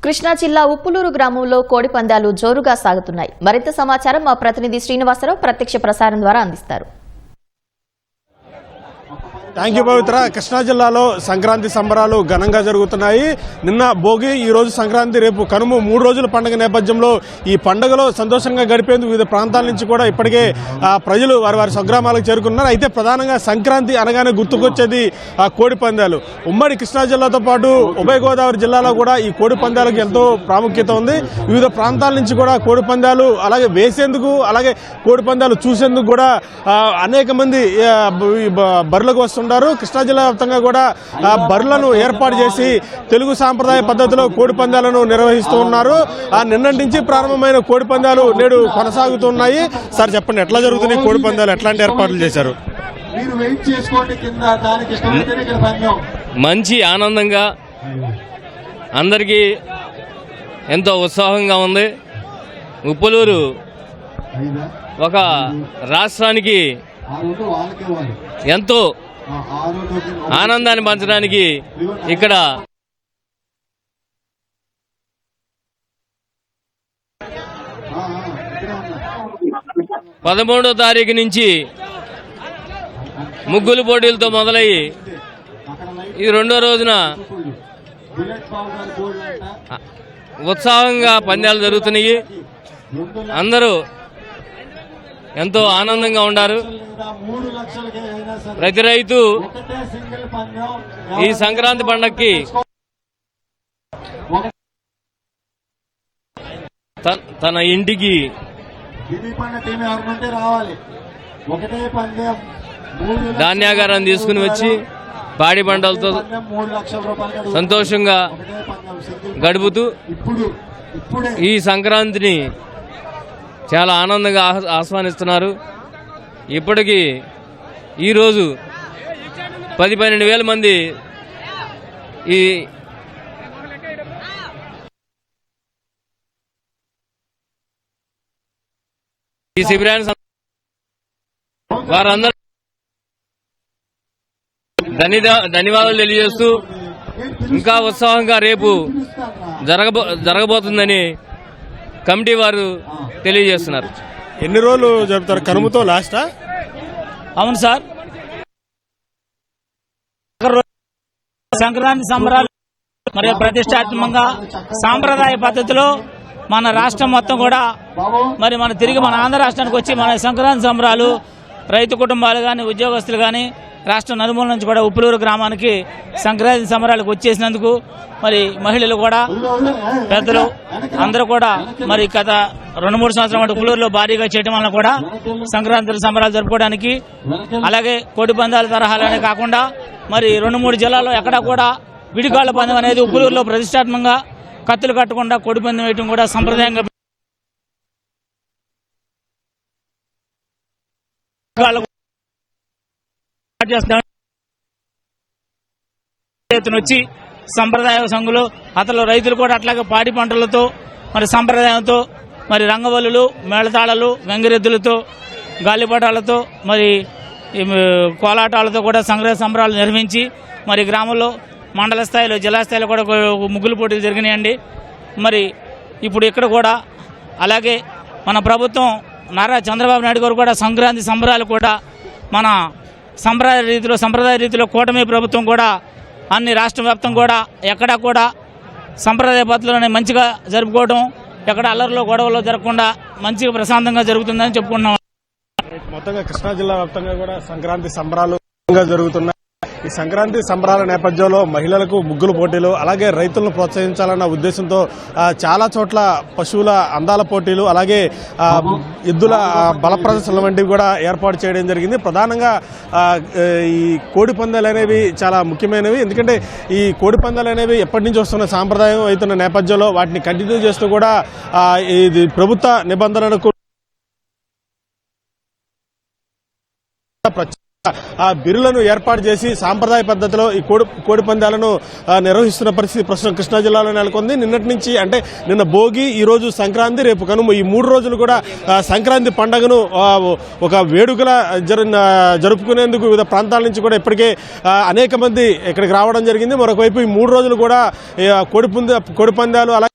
కృష్ణా జిల్లా ఉప్పులూరు గ్రామంలో కోడి పందాలు జోరుగా సాగుతున్నాయి. మరింత సమాచారం మా ప్రతినిధి శ్రీనివాసరావు ప్రత్యక్ష ప్రసారం ద్వారా అందిస్తారు. థ్యాంక్ యూ పవిత్ర. కృష్ణా జిల్లాలో సంక్రాంతి సంబరాలు ఘనంగా జరుగుతున్నాయి. నిన్న భోగి, ఈ రోజు సంక్రాంతి, రేపు కనుమ 3 రోజుల పండుగ నేపథ్యంలో ఈ పండుగలో సంతోషంగా గడిపేందుకు వివిధ ప్రాంతాల నుంచి కూడా ఇప్పటికే ప్రజలు వారి స్వగ్రామాలకు చేరుకున్నారు. అయితే ప్రధానంగా సంక్రాంతి అనగానే గుర్తుకొచ్చేది కోడి పందాలు. ఉమ్మడి కృష్ణా జిల్లాతో పాటు ఉభయ గోదావరి జిల్లాలో కూడా ఈ కోడి పందాలకు ఎంతో ప్రాముఖ్యత ఉంది. వివిధ ప్రాంతాల నుంచి కూడా కోడి పందాలు అలాగే వేసేందుకు, అలాగే కోడి పందాలు చూసేందుకు కూడా అనేక మంది బరులకు వస్తున్నారు. కృష్ణా జిల్లా వ్యాప్తంగా కూడా బరులను ఏర్పాటు చేసి తెలుగు సాంప్రదాయ పద్ధతిలో కోడి పందాలను నిర్వహిస్తూ ఉన్నారు. నిన్నటి నుంచి ప్రారంభమైన కోడి పందాలు నేడు కొనసాగుతున్నాయి. సార్ చెప్పండి, ఎట్లా జరుగుతున్నాయి కోడి పందాలు, ఎట్లాంటి ఏర్పాట్లు చేశారు? మంచి ఆనందంగా, అందరికీ ఎంతో ఉత్సాహంగా ఉంది. ఉప్పులూరు ఒక రాష్ట్రానికి ఎంతో ఆనందాన్ని పంచడానికి ఇక్కడ 13వ తారీఖు నుంచి ముగ్గులు పోటీలతో మొదలయ్యి ఈ 2వ రోజున ఉత్సాహంగా పందాలు జరుగుతున్నాయి. అందరూ ఎంతో ఆనందంగా ఉన్నారు. ప్రతి రైతు ఈ సంక్రాంతి పండగకి తన ఇంటికి ధాన్యాగారాన్ని తీసుకుని వచ్చి పాడి పంటలతో సంతోషంగా గడుపుతూ ఈ సంక్రాంతిని చాలా ఆనందంగా ఆస్వాదిస్తున్నారు. ఇప్పటికీ ఈరోజు 10-12 వేల మంది ఈ శిబిరాన్ని వారందరూ ధన్యవాదాలు తెలియజేస్తూ ఇంకా ఉత్సాహంగా రేపు జరగబోతుందని కమిటీ వారు తెలియజేస్తున్నారు. ఎన్ని రోజులు జరుపుతారు? కనుమతో లాస్టా? అవును సార్, సంక్రాంతి సంబరాలు మరియు ప్రతిష్టాత్మకంగా సాంప్రదాయ పద్ధతిలో మన రాష్ట్రం మొత్తం కూడా మరి తిరిగి మన ఆంధ్ర రాష్ట్రానికి వచ్చి మన సంక్రాంతి సంబరాలు రైతు కుటుంబాలు కానీ, ఉద్యోగస్తులు కానీ, రాష్ట్రం నలుమూల నుంచి కూడా ఉప్పులూరు గ్రామానికి సంక్రాంతి సంబరాలకు వచ్చేసినందుకు మరి మహిళలు కూడా, పెద్దలు అందరూ కూడా మరి గత 2-3 సంవత్సరాల ఉప్పులూరులో భారీగా చేయడం వల్ల కూడా సంక్రాంతి సంబరాలు జరుపుకోవడానికి, అలాగే కోడి పందాల తరహాలనే కాకుండా మరి 2-3 జిల్లాల్లో ఎక్కడా కూడా విడిగాళ్ల పందెం అనేది ఉప్పులూరులో ప్రతిష్టాత్మకంగా కత్తులు కట్టకుండా కోడి పందెం వేయడం కూడా సంప్రదాయంగా వచ్చి సంప్రదాయ సంఘులు అతను రైతులు కూడా అట్లాగే పాడి పంటలతో మరి సంప్రదాయంతో మరి రంగవల్లులు, మేళతాళాలు, గంగిరెద్దులతో, గాలిపటాలతో మరి కోలాటాలతో కూడా సంక్రాంతి సంబరాలు నిర్వహించి మరి గ్రామంలో మండల స్థాయిలో, జిల్లా స్థాయిలో కూడా ముగ్గులు పోటీలు జరిగినాయండి. మరి ఇప్పుడు ఇక్కడ కూడా అలాగే మన ప్రభుత్వం నారా చంద్రబాబు నాయుడు గారు కూడా సంక్రాంతి సంబరాలు కూడా మన సంప్రదాయ రీతిలో కూటమి ప్రభుత్వం కూడా అన్ని రాష్ట్ర వ్యాప్తం కూడా ఎక్కడా కూడా సంప్రదాయ పద్ధతులను మంచిగా జరుపుకోవడం, ఎక్కడ అల్లరిలో గొడవలో జరగకుండా మంచిగా ప్రశాంతంగా జరుగుతుందని చెప్పుకున్నాం. మొత్తంగా కృష్ణా జిల్లా వ్యాప్తంగా కూడా సంక్రాంతి సంబరాలు జరుగుతున్నాయి. ఈ సంక్రాంతి సంబరాల నేపథ్యంలో మహిళలకు ముగ్గుల పోటీలు, అలాగే రైతులను ప్రోత్సహించాలన్న ఉద్దేశంతో చాలా చోట్ల పశువుల అందాల పోటీలు, అలాగే ఎద్దుల బల ప్రదర్శనలు వంటివి కూడా ఏర్పాటు చేయడం జరిగింది. ప్రధానంగా ఈ కోడి పందాలు అనేవి చాలా ముఖ్యమైనవి. ఎందుకంటే ఈ కోడి పందాలు అనేవి ఎప్పటి నుంచి వస్తున్న సాంప్రదాయం అవుతున్న నేపథ్యంలో వాటిని కంటిన్యూ చేస్తూ కూడా ఇది ప్రభుత్వ నిబంధనలకు ఆ బిరులను ఏర్పాటు చేసి సాంప్రదాయ పద్ధతిలో ఈ కోడి పందాలను నిర్వహిస్తున్న పరిస్థితి ప్రస్తుతం కృష్ణా జిల్లాలో నెలకొంది. నిన్నటి నుంచి అంటే నిన్న భోగి, ఈ రోజు సంక్రాంతి, రేపు కనుమ, ఈ 3 రోజులు కూడా సంక్రాంతి పండుగను ఒక వేడుకల జరుపుకునేందుకు వివిధ ప్రాంతాల నుంచి కూడా ఇప్పటికే అనేక మంది ఇక్కడికి రావడం జరిగింది. మరొకవైపు ఈ 3 రోజులు కూడా కోడి పందాలు అలాగే